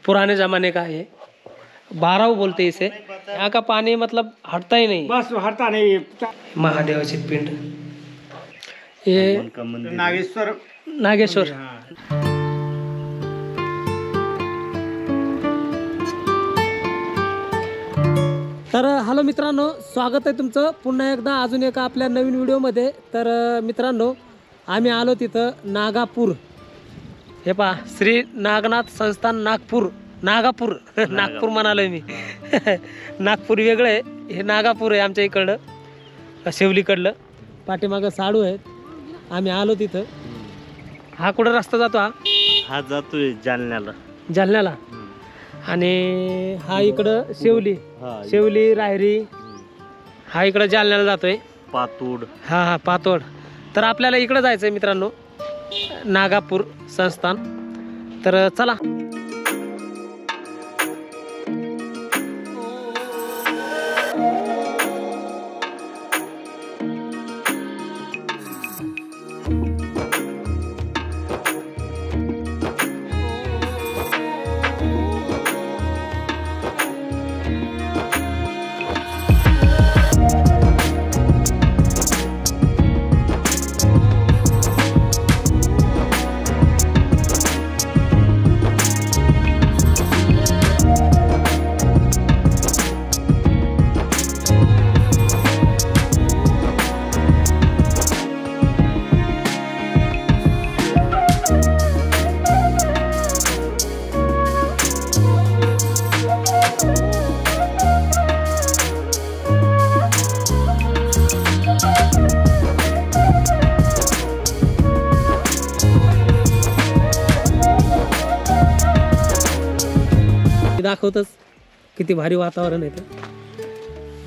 पुराने जमाने का है, बाराव बोलते हैं इसे। यहाँ का पानी मतलब हटता ही नहीं, बस हटता नहीं। महादेवाची पिंड, ये नागेश्वर। तर हॅलो मित्रांनो, स्वागत आहे तुमचं पुन्हा एकदा अजून एका आपल्या नवीन व्हिडिओमध्ये। तर मित्रांनो, आम्ही आलो तिथं नागापूर, हे पहा श्री नागनाथ संस्थान नागपूर, नागापूर नागपूर म्हणालोय मी नागपूर वेगळं आहे, हे नागापूर आहे आमच्या इकडलं, शेवलीकडलं। पाठीमागं साडू आहेत, आम्ही आलो तिथं। हा कुठं रस्ता जातो? हा जातोय जालन्याला, जालन्याला। आणि हा इकडं शेवली रायरी, हा इकडं जालन्याला जातोय, पातूड। हा पातोड। तर आपल्याला इकडं जायचंय मित्रांनो, नागापूर संस्थान। तर चला। दाखवतच किती भारी वातावरण आहे ते।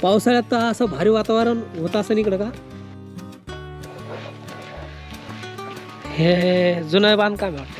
पावसाळ्यात तर असं भारी वातावरण होत असं इकडं का? हे जुनं बांधकाम आहे वाटतं।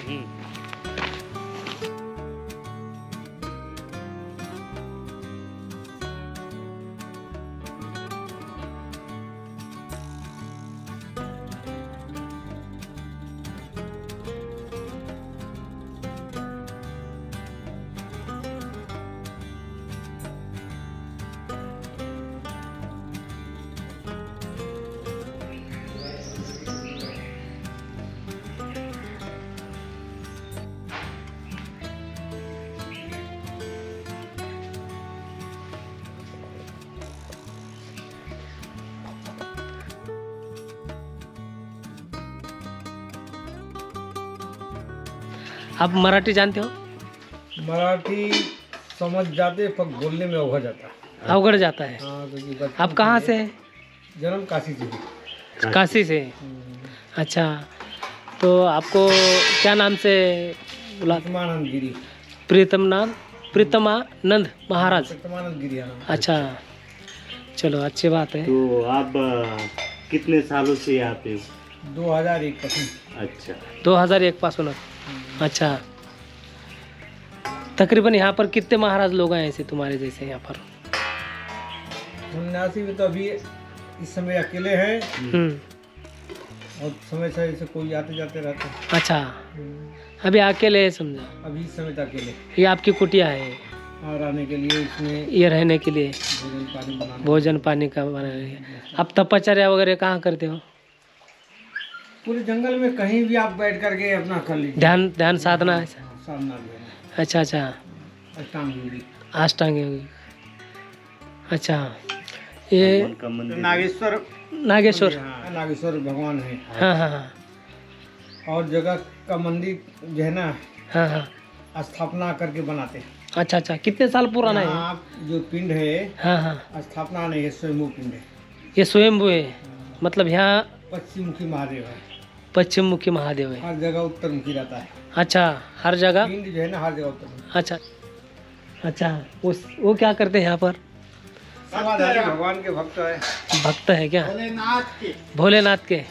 आप मराठी जानते हो? मराठी समझ जाते, पर बोलने में अवघड जाता है। तो आप कहाँ से हैं? जन्म काशी से। काशी से। अच्छा, तो आपको क्या नाम से बुला? प्रीतमानंद गिरी। प्रीतमानंद महाराज। प्रीतमानंद गिरी। अच्छा, चलो अच्छी बात है। तो आप कितने सालों से यहाँ पे हो? 2001 पासून। अच्छा, 2001 पासून। अच्छा, तकरीबन यहाँ पर कितने महाराज लोग हैं ऐसे तुम्हारे जैसे यहाँ पर? सन्यासी में तो अभी इस समय अकेले हैं, और समय से ऐसे कोई आते जाते रहते हैं। अच्छा, अभी अकेले है समझा? अभी इस समय तो अकेले। ये आपकी कुटिया है? रहने के लिए इसमें, ये रहने के लिए भोजन पानी का बनाने। आप तपश्चर्या वगैरह कहाँ करते हो? पूरे जंगल में कहीं भी आप बैठ करके अपना कर लीजिए। ध्यान साधना है? साधना भी है। अच्छा, अष्टांग योगी। अष्टांग योगी। अच्छा, ये नागेश्वर भगवान है। हाँ। और जगह का मंदिर जो है ना, हाँ, स्थापना करके बनाते हैं। अच्छा, कितने साल पुराना है? आप जो पिंड है, हाँ, स्थापना नहीं है, स्वयंभू पिंड है। ये स्वयंभू है, मतलब यहाँ पश्चिममुखी महादेव है। पश्चिममुखी महादेव है। हर जगह उत्तरमुखी रहता है। अच्छा, हर जगह पिंड जो है ना, हर जगह उत्तरमुखी। अच्छा, वो क्या करते हैं यहाँ पर? भगवान के भक्त है क्या? भोलेनाथ के।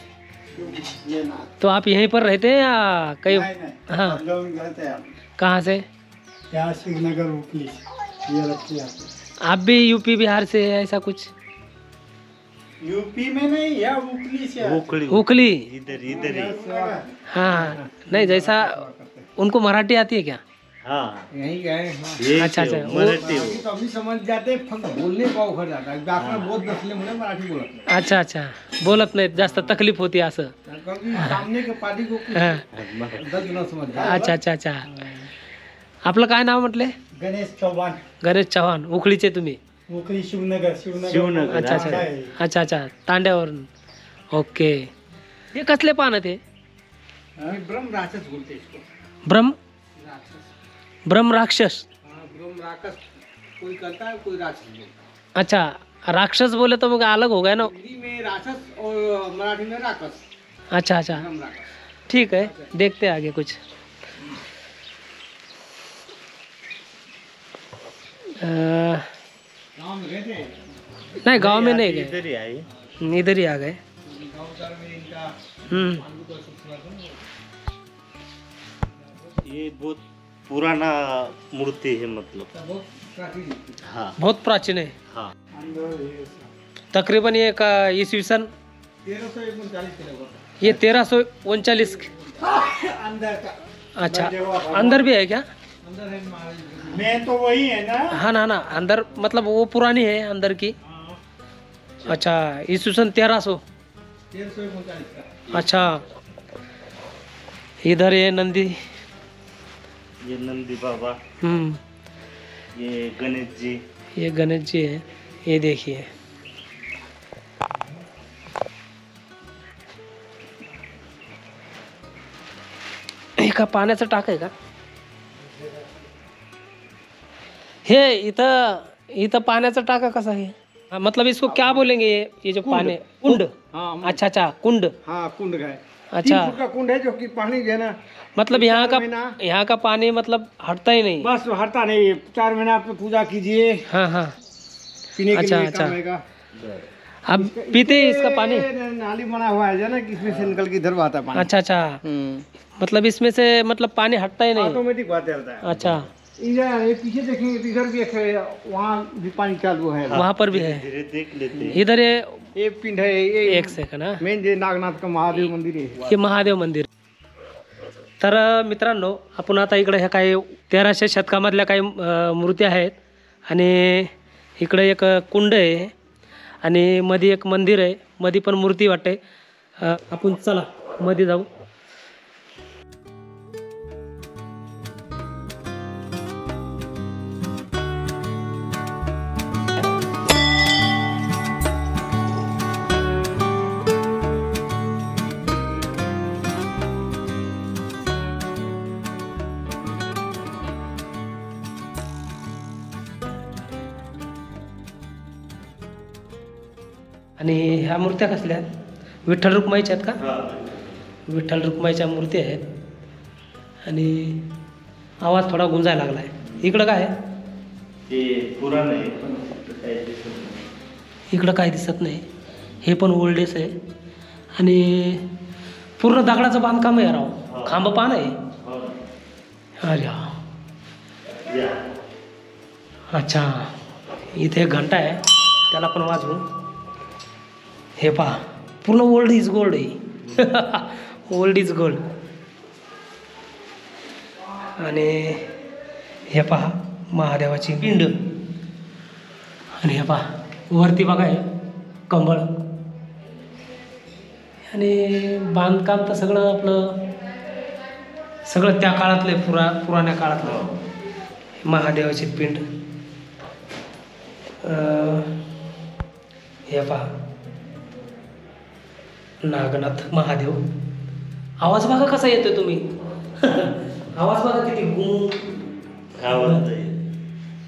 तो आप यहीं पर रहते हैं या कहीं? हाँ, कहाँ से? श्रीनगर उखली। आप भी यूपी बिहार से है ऐसा कुछ? यूपी में नहीं, या उखली से। उखली इधर ही। हाँ, नहीं जैसा उनको मराठी आती है क्या? हाँ यहीं के हैं। हाँ। ये अच्छा, अच्छा, वो- मराठी हो मराठी तो अभी समझ जाते, फक्त बोलने का उघड जाता है। व्याकरण बहुत नसल्यामुळे मराठी बोलत नाही। अच्छा अच्छा, बोलत नाहीत, जास्त तकलीफ होती असं. क्योंकि सामने के पार्टी को कुछ हा. गलत न समझ जाए। अच्छा अच्छा अच्छा. आपलं काय नाव म्हटले? गणेश चव्हाण, गणेश चव्हाण. उखळीचे तुम्ही? मोकळी शिवनगर. शिवनगर. अच्छा अच्छा अच्छा अच्छा, तांड्यावरून. ओके. हे कसले पान ते? ब्रह्म राक्षस बोलते इसको। ब्रह्म राक्षस। ब्रह्म राक्षस. हाँ, ब्रह्म राक्षस कोई करता है, कोई राक्षस बोलता है। अच्छा, राक्षस बोले तो मग अलग हो गया ना. हिंदी में राक्षस और मराठी में राक्षस। अच्छा अच्छा, ब्रह्म राक्षस। ठीक है, देखते हैं आगे कुछ. गाँव में गए थे। नहीं, गांव में नहीं गए, इधर ही आई इधर ही आ गए. गाँव घर में इनका हम्म. पानी को सबसे ज्यादा ये बहुत पुराना मूर्ति है मतलब बहुत प्राचीन। हाँ बहुत प्राचीन है. हाँ तकरीबन ये का इसवी सन 1339 के लगभग। ये 1339. अंदर का अच्छा, अंदर भी है क्या? अंदर है महाराज। मैं तो वही है ना। हाँ ना ना, अंदर मतलब वो पुरानी है अंदर की. अच्छा, इसवी सन 1300. 1339 का। अच्छा, इधर ये नंदी. ये नंदी बाबा, हम्म. ये गणेश जी, ये गणेश जी है, ये देखिए. हे का पाण्याचं टाक आहे का? हे इथं पाण्याचं टाका कसा है? हाँ, मतलब इसको क्या बोलेंगे ये जो पानी? कुंड. हाँ अच्छा अच्छा, कुंड. हाँ, कुंड है। अच्छा. 3 फुट का कुंड है जो कि पानी जो है ना, मतलब 4 महीना यहाँ का पानी मतलब हटता ही नहीं. बस हटता नहीं। 4 महीना आप पूजा कीजिए, हाँ हाँ. पीने के अच्छा, लिए अच्छा. काम आएगा। अब पीते हैं इसका पानी? ये नाली बना हुआ है जो ना, कि इसमें से निकल के इधर आता है पानी। अच्छा अच्छा, मतलब इसमें से मतलब पानी हटता ही नहीं. ऑटोमेटिक बात रहता है। अच्छा, इधर ये पीछे देखेंगे तो इधर भी एक है, वहाँ भी पानी चालू है। वहाँ पर भी है. धीरे देख लेते हैं। इधर ये ये पिंड है, ये एक सेकंड. हा, मेन जे नागनाथ का महादेव मंदिर आहे। हे महादेव मंदिर. तर मित्रांनो, आपण आता इकडे ह्या काही 1300 शतकामधल्या काही मूर्त्या आहेत आणि इकडे एक कुंड आहे आणि मध्ये एक मंदिर आहे. मध्ये पण मूर्ती वाटते. आपण चला मध्ये जाऊ. आणि ह्या मूर्त्या कसल्या आहेत? विठ्ठल रुक्माईच्या आहेत का? विठ्ठल रुक्माईच्या मूर्ती आहेत. आणि आवाज थोडा गुंजायला लागला आहे. इकडं काय आहे? ते पुराण आहे पण काही दिसत नाही. इकडं काय दिसत नाही. हे पण ओल्डेस आहे आणि पूर्ण दगडाचं बांधकाम आहे राव. खांब पान आहे. हो. अरे हा. या. अच्छा, इथे एक घंटा आहे, त्याला पण वाजवू. हे पहा, पूर्ण ओल्ड इज गोल्ड आहे. Old is gold. आणि हे पहा महादेवाची पिंड. आणि हे पहा वरती बघा आहे कंबळ. आणि बांधकाम तर सगळं आपलं सगळं त्या काळातलं आहे, पुराण्या काळातलं. महादेवाची पिंड. हे पहा नागनाथ महादेव. आवाज बघा कसा येतोय तुम्ही. आवाज बघा किती गुंग. आवाज आहे.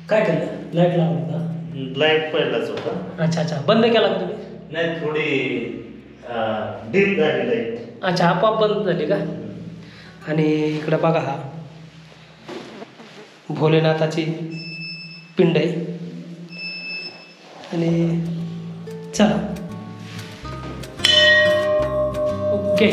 काय केलं? लाईट लावली का? लाईट पहिलाच होता. अच्छा अच्छा, बंद केला का तुम्ही? नाही, थोडी डीप झाली लाईट. अच्छा, आपोआप बंद झाली का? आणि इकडे बघा हा भोलेनाथाची पिंड आहे. आणि चला ओके.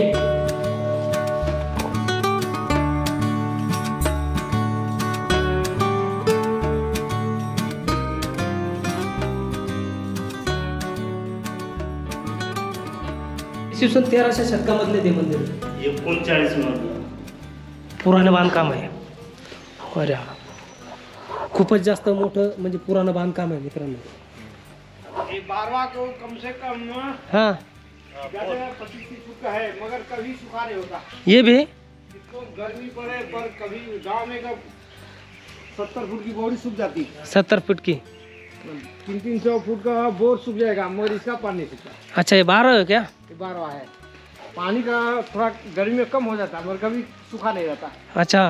इसवी सन 1300 शतकामधले ते मंदिर 39 मधलं. पुराणे बांधकाम आहे. अरे हा. खूपच जास्त मोठं म्हणजे पुराणं बांधकाम आहे मित्रांनो. ये बारवा को कम से कम हाँ 25-30 फुट का है, मगर कभी सूखा नहीं होता। ये भी इसको गर्मी पड़े पर कभी गांव में का 70 फुट की बोरी सूख जाती, 70 फुट की. 300 फुट का बोर सूख जाएगा, मगर इसका पानी नहीं सूखता। अच्छा ये 12 है क्या? ये बारवा है, पानी का थोड़ा गर्मी में कम हो जाता है, मगर कभी सूखा नहीं रहता। अच्छा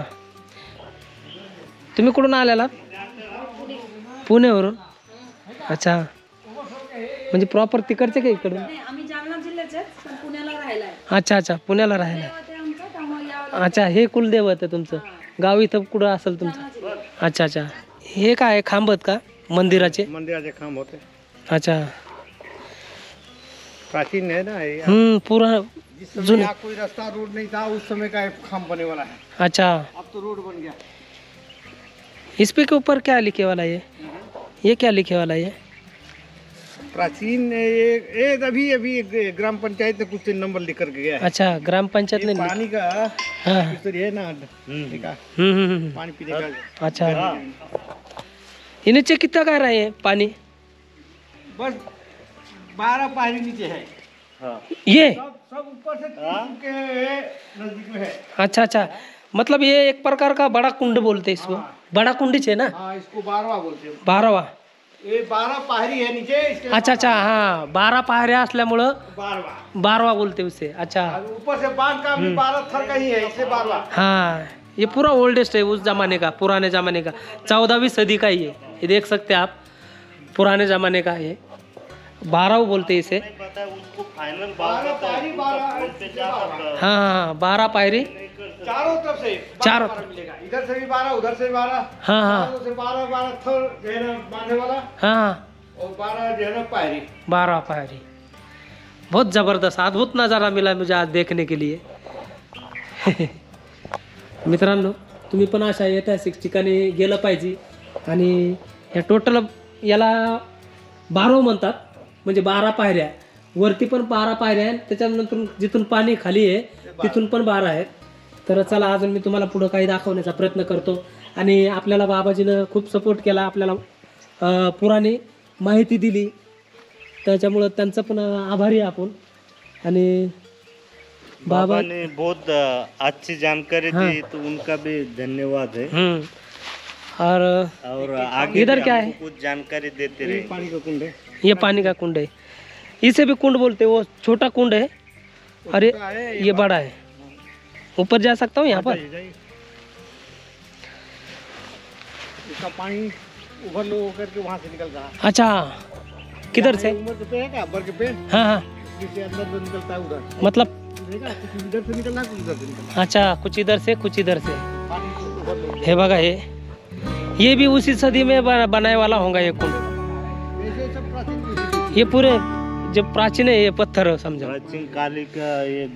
तुम्ही कुठून आलेला? पुण्यावरून. अच्छा म्हणजे प्रॉपर तिकडचे का इकडून? आम्ही जालना जिल्ह्याचेच पण पुण्याला राहिलाय. अच्छा अच्छा पुण्याला राहायला. ते आमचं त्यामुळे यावं अच्छा हे कुलदैवत आहे तुमचं. गाव इथं कुठं असेल तुमचं? अच्छा अच्छा हे काय खांबत का मंदिराचे? मंदिराचे खांब होते, अच्छा प्राचीन है ना ये। पूरा जिस समय यहाँ कोई रास्ता रोड नहीं था, उस समय का एक खांब बने वाला है, अच्छा. अब तो रोड बन गया। इस पे के ऊपर क्या लिखे वाला है ये क्या लिखे वाला है? प्राचीन ये अभी अभी ग्राम पंचायत ने कुछ नंबर लिख करके गया है। अच्छा ग्राम पंचायत ये ने पानी का हाँ. इधर है ना, ठीक है, पानी पीने का। अच्छा ये नीचे कितना का रहा है पानी? बस 12 पानी नीचे है, हाँ ये सब ऊपर से 30 फुट के नजदीक में है। अच्छा अच्छा मतलब ये एक प्रकार का बड़ा कुंड बोलते हैं इसको. बड़ा कुंडीच है ना? हाँ, इसको बारवा बोलते हैं। 12वा. ये 12 पहाड़ी है नीचे, इसके अच्छा अच्छा हाँ 12 पायऱ्या असल्यामुळं बारवा, 12वा बोलते उसे. अच्छा और ऊपर से बांध का भी 12 थर का ही है, इससे बारवा। हाँ ये पूरा ओल्डेस्ट है उस जमाने का, पुराने जमाने का, 14वीं सदी का ही है. ये देख सकते हैं आप, पुराने जमाने का है. 12 बोलते हैं इसे. पता है उसको फाइनल 12 पहाड़ी, 12 हाँ हाँ हाँ 12 पायरी चारों तरफ से चारों 12 मिलेगा, इधर से भी 12, उधर से भी 12, हाँ हाँ चारों से 12 थर जो है ना बांधने वाला, हाँ और 12 जो है ना पायरी। 12 पायरी. बहुत ज़बरदस्त अद्भुत नज़ारा मिला मुझे आज देखने के लिए. मित्रांनो तुम्ही पण अशा ऐतिहासिक ठिकाणी गेलं पाहिजे. आणि या टोटल याला 12 म्हणतात, म्हणजे 12 पायऱ्या. वरती पण 12 पायऱ्या आहेत, त्याच्यानंतर जिथून पाणी खाली आहे तिथून पण 12 आहेत. तर चला अजून मी तुम्हाला पुढं काही दाखवण्याचा प्रयत्न करतो. आणि आपल्याला बाबाजीनं खूप सपोर्ट केला, आपल्याला पुराणी माहिती दिली, त्याच्यामुळं त्यांचं पण आभारी आहे आपण. आणि बाबा ने बहुत अच्छी जानकारी दी, तो उनका भी धन्यवाद है। और आगे इधर भी क्या हमको है? कुछ जानकारी देते रहे। पानी का कुंड है, ये पानी का कुंड है. इसे भी कुंड बोलते हैं. वो छोटा कुंड है और ये बड़ा है. ऊपर जा सकता हूँ यहाँ पर? इसका पानी ओवरलो होकर के वहाँ से निकल रहा है। अच्छा किधर से? उम्र के पेड़ है क्या, बर के पेड़, हाँ हाँ जिससे अंदर से निकलता है उधर, मतलब देखा कुछ इधर से निकलना है, कुछ इधर से निकलना अच्छा कुछ इधर से कुछ इधर से. है। पानी को ओवरलो हे बघा ये भी उसी सदी में बनाने वाला होगा ये कुंड. वैसे सब प्राचीन ये पूरे जो प्राचीन है ये पत्थर समझो. प्राचीन काली का ये